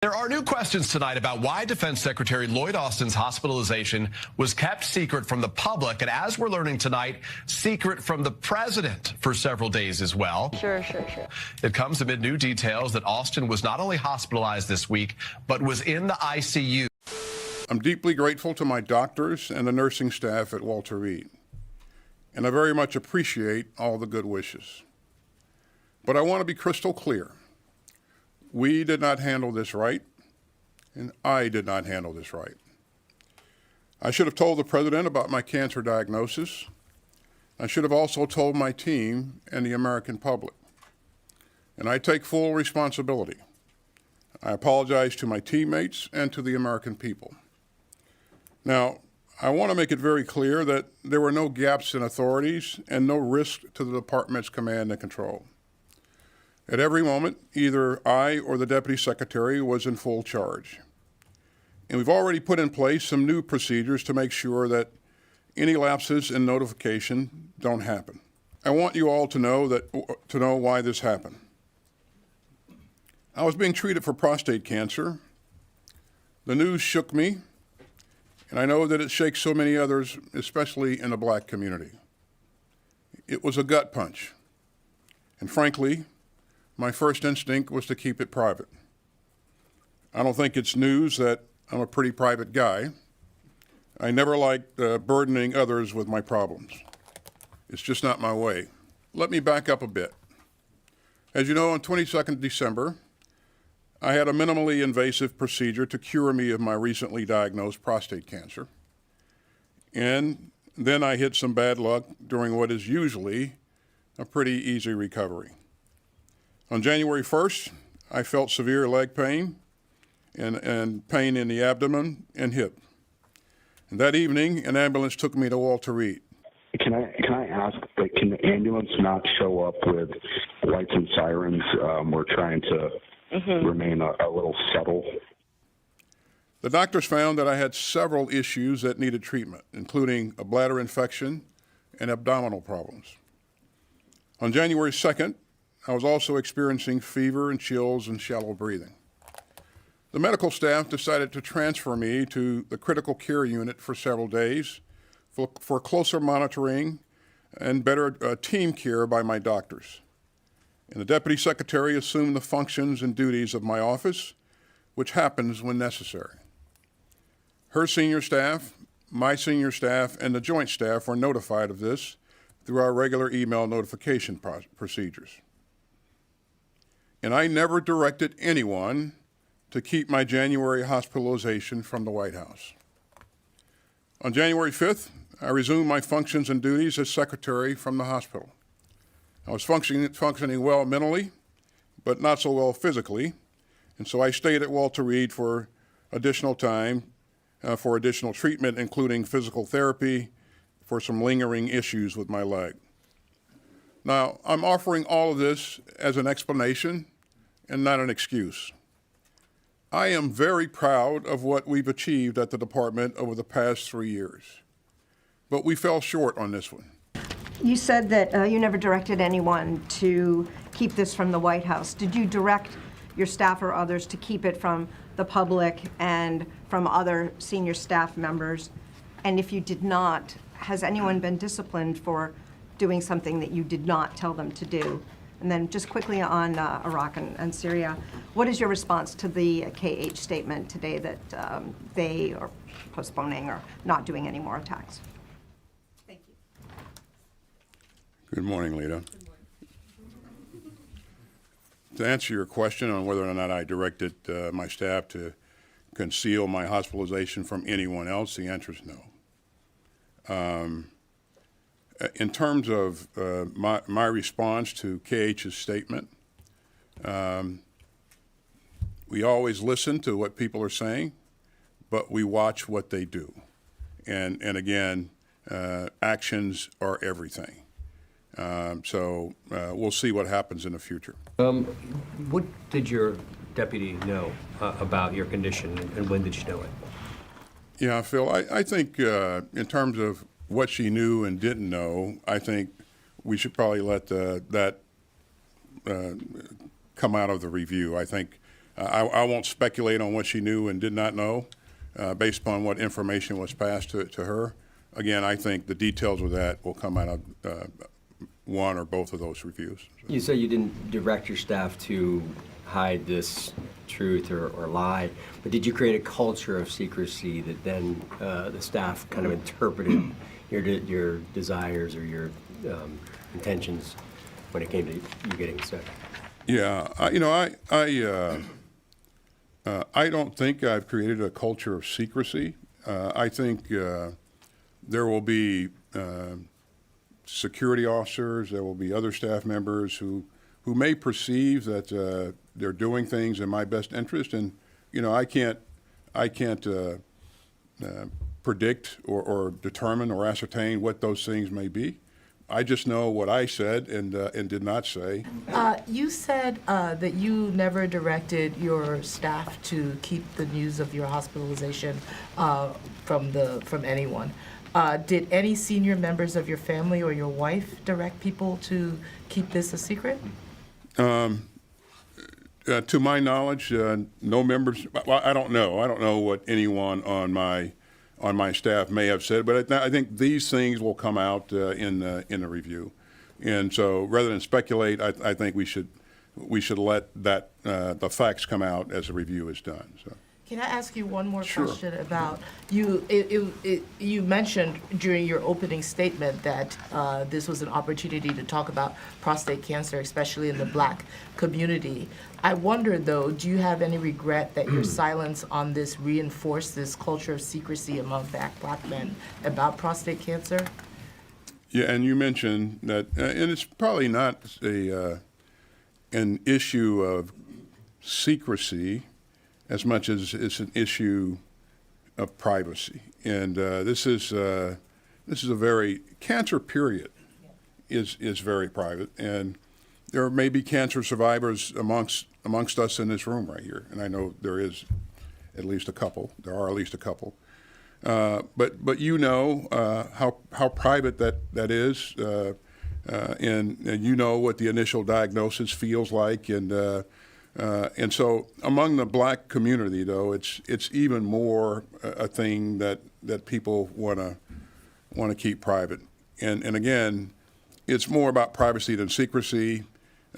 There are new questions tonight about why Defense Secretary Lloyd Austin's hospitalization was kept secret from the public, and as we're learning tonight, secret from the president for several days as well. Sure. It comes amid new details that Austin was not only hospitalized this week, but was in the ICU. I'm deeply grateful to my doctors and the nursing staff at Walter Reed, and I very much appreciate all the good wishes. But I want to be crystal clear. We did not handle this right, and I did not handle this right. I should have told the president about my cancer diagnosis. I should have also told my team and the American public. And I take full responsibility. I apologize to my teammates and to the American people. Now, I want to make it very clear that there were no gaps in authorities and no risk to the department's command and control. At every moment, either I or the Deputy Secretary was in full charge. And we've already put in place some new procedures to make sure that any lapses in notification don't happen. I want you all to know why this happened. I was being treated for prostate cancer. The news shook me, and I know that it shakes so many others, especially in the Black community. It was a gut punch, and frankly, my first instinct was to keep it private. I don't think it's news that I'm a pretty private guy. I never liked burdening others with my problems. It's just not my way. Let me back up a bit. As you know, on 22nd December, I had a minimally invasive procedure to cure me of my recently diagnosed prostate cancer. And then I hit some bad luck during what is usually a pretty easy recovery. On January 1st, I felt severe leg pain and pain in the abdomen and hip. And that evening, an ambulance took me to Walter Reed. Can I ask, like, can the ambulance not show up with lights and sirens? We're trying to remain a little subtle. The doctors found that I had several issues that needed treatment, including a bladder infection and abdominal problems. On January 2nd, I was also experiencing fever and chills and shallow breathing. The medical staff decided to transfer me to the critical care unit for several days for closer monitoring and better team care by my doctors. And the Deputy Secretary assumed the functions and duties of my office, which happens when necessary. Her senior staff, my senior staff, and the joint staff were notified of this through our regular email notification procedures. And I never directed anyone to keep my January hospitalization from the White House. On January 5th, I resumed my functions and duties as secretary from the hospital. I was functioning well mentally, but not so well physically, and so I stayed at Walter Reed for additional time, for additional treatment, including physical therapy for some lingering issues with my leg. Now, I'm offering all of this as an explanation and not an excuse. I am very proud of what we've achieved at the department over the past 3 years, but we fell short on this one. You said that you never directed anyone to keep this from the White House. Did you direct your staff or others to keep it from the public and from other senior staff members? And if you did not, has anyone been disciplined for doing something that you did not tell them to do? And then just quickly on Iraq and Syria, what is your response to the KH statement today that they are postponing or not doing any more attacks? Thank you. Good morning, Lita. To answer your question on whether or not I directed my staff to conceal my hospitalization from anyone else, the answer is no. In terms of my response to KH's statement, we always listen to what people are saying, but we watch what they do. And again, actions are everything. So we'll see what happens in the future. What did your deputy know about your condition, and when did she know it? Yeah, Phil, I think in terms of what she knew and didn't know, I think we should probably let that come out of the review. I think I won't speculate on what she knew and did not know based upon what information was passed to her. Again, I think the details of that will come out of one or both of those reviews. You say you didn't direct your staff to hide this truth or lie, but did you create a culture of secrecy that then the staff kind of interpreted your desires or your intentions when it came to you getting sick? Yeah, I don't think I've created a culture of secrecy. I think there will be security officers, there will be other staff members who may perceive that they're doing things in my best interest, and I can't predict or determine or ascertain what those things may be. I just know what I said and did not say. You said that you never directed your staff to keep the news of your hospitalization from anyone. Did any senior members of your family or your wife direct people to keep this a secret? To my knowledge, no members. Well, I don't know. I don't know what anyone on my staff may have said, but I think these things will come out in the review. And so, rather than speculate, I think we should let the facts come out as the review is done. So. Can I ask you one more Sure. question about you? You mentioned during your opening statement that this was an opportunity to talk about prostate cancer, especially in the Black community. I wonder, though, do you have any regret that your silence on this reinforced this culture of secrecy among Black men about prostate cancer? Yeah, and you mentioned that, and it's probably not an issue of secrecy as much as it's an issue of privacy. And this is a very, cancer period is very private. And there may be cancer survivors amongst us in this room right here. And I know there is at least a couple. There are at least a couple. But how private that is. And you know what the initial diagnosis feels like. And so among the Black community, though, it's even more a thing that people want to keep private. And again, it's more about privacy than secrecy.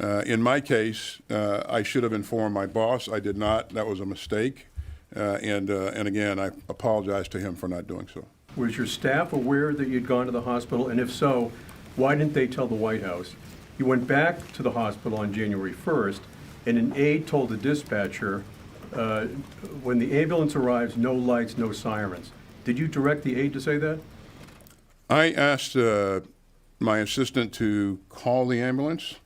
In my case, I should have informed my boss. I did not. That was a mistake. And again, I apologize to him for not doing so. Was your staff aware that you'd gone to the hospital? And if so, why didn't they tell the White House? You went back to the hospital on January 1st. And an aide told the dispatcher, when the ambulance arrives, no lights, no sirens. Did you direct the aide to say that? I asked my assistant to call the ambulance.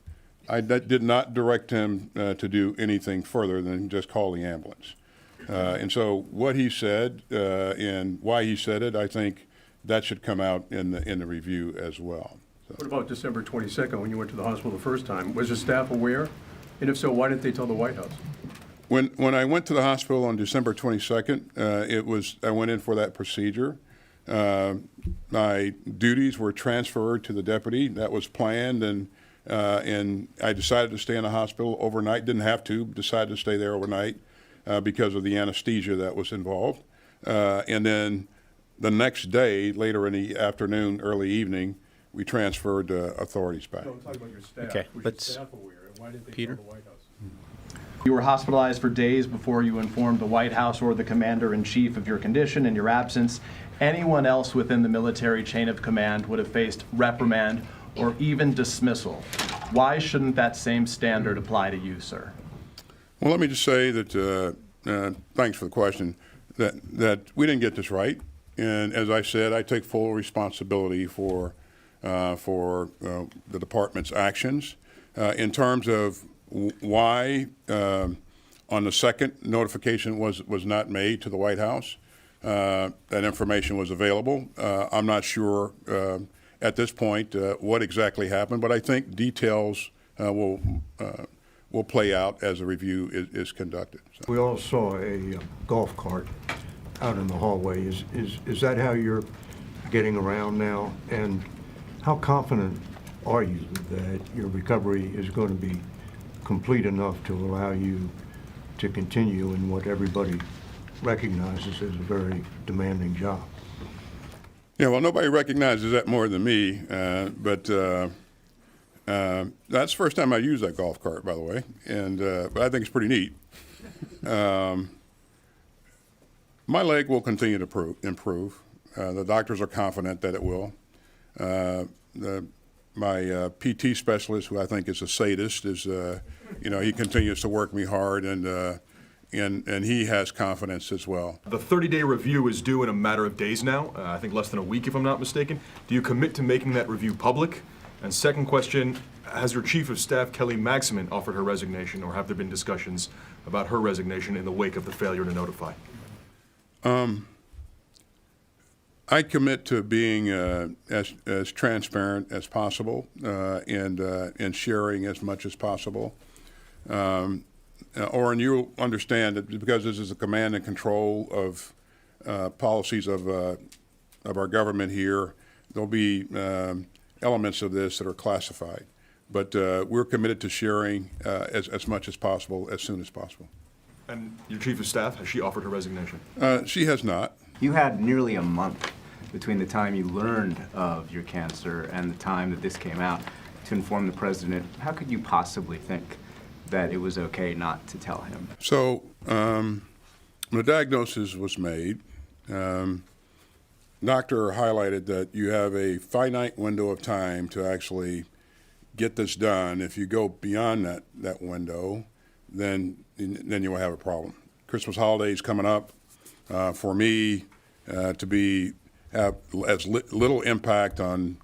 I did not direct him to do anything further than just call the ambulance. And so what he said and why he said it, I think that should come out in the review as well. So. What about December 22nd when you went to the hospital the first time? Was the staff aware? And if so, why didn't they tell the White House? When I went to the hospital on December 22nd, I went in for that procedure. My duties were transferred to the deputy. That was planned, and I decided to stay in the hospital overnight. Didn't have to. Decided to stay there overnight because of the anesthesia that was involved. And then the next day, later in the afternoon, early evening, we transferred authorities back. No, I'm talking about your staff. Okay, Was let's- your staff aware? And why didn't they Peter? tell the White House? You were hospitalized for days before you informed the White House or the commander-in-chief of your condition and your absence. Anyone else within the military chain of command would have faced reprimand or even dismissal. Why shouldn't that same standard apply to you, sir? Well, let me just say that, thanks for the question, that we didn't get this right. And as I said, I take full responsibility for the department's actions. In terms of why on the second notification was not made to the White House, that information was available. I'm not sure at this point what exactly happened, but I think details will play out as the review is conducted. So. We all saw a golf cart out in the hallway. Is that how you're getting around now? And how confident are you that your recovery is going to be complete enough to allow you to continue in what everybody recognizes as a very demanding job. Yeah, well, nobody recognizes that more than me, but that's the first time I used that golf cart, by the way, and but I think it's pretty neat. My leg will continue to improve. The doctors are confident that it will. My PT specialist, who I think is a sadist, is he continues to work me hard, and he has confidence as well. The 30-day review is due in a matter of days now, I think less than a week if I'm not mistaken. Do you commit to making that review public? And second question, has your Chief of Staff, Kelly Magsamen, offered her resignation, or have there been discussions about her resignation in the wake of the failure to notify? I commit to being as transparent as possible and sharing as much as possible. Oren, you'll understand that because this is a command and control of policies of our government here, there'll be elements of this that are classified. But we're committed to sharing as much as possible, as soon as possible. And your Chief of Staff, has she offered her resignation? She has not. You had nearly a month between the time you learned of your cancer and the time that this came out to inform the president. How could you possibly think that it was okay not to tell him? So when the diagnosis was made, doctor highlighted that you have a finite window of time to actually get this done. If you go beyond that window, then you will have a problem. Christmas holidays coming up. For me to have as little impact on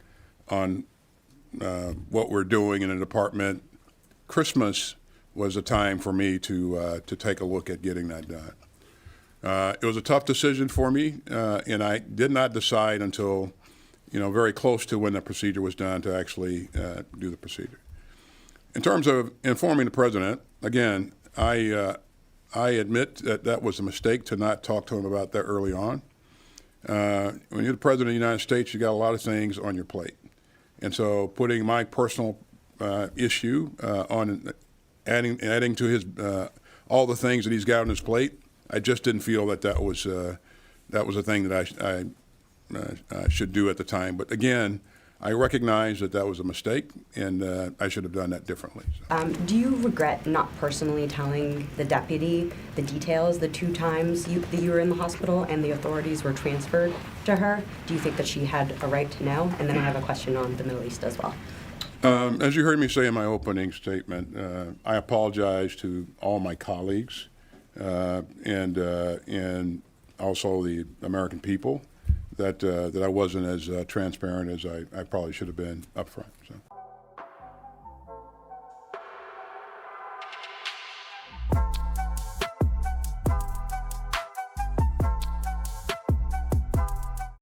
what we're doing in the department, Christmas was a time for me to take a look at getting that done. It was a tough decision for me, and I did not decide until very close to when the procedure was done to actually do the procedure. In terms of informing the president, again, I admit that was a mistake to not talk to him about that early on. When you're the president of the United States, you got a lot of things on your plate. And so putting my personal issue on adding to his all the things that he's got on his plate, I just didn't feel that was a thing that I should do at the time. But again, I recognize that was a mistake, and I should have done that differently. So. Do you regret not personally telling the deputy the details the 2 times that you were in the hospital and the authorities were transferred to her? Do you think that she had a right to know? And then I have a question on the Middle East as well. As you heard me say in my opening statement, I apologize to all my colleagues and also the American people that I wasn't as transparent as I probably should have been up front. So.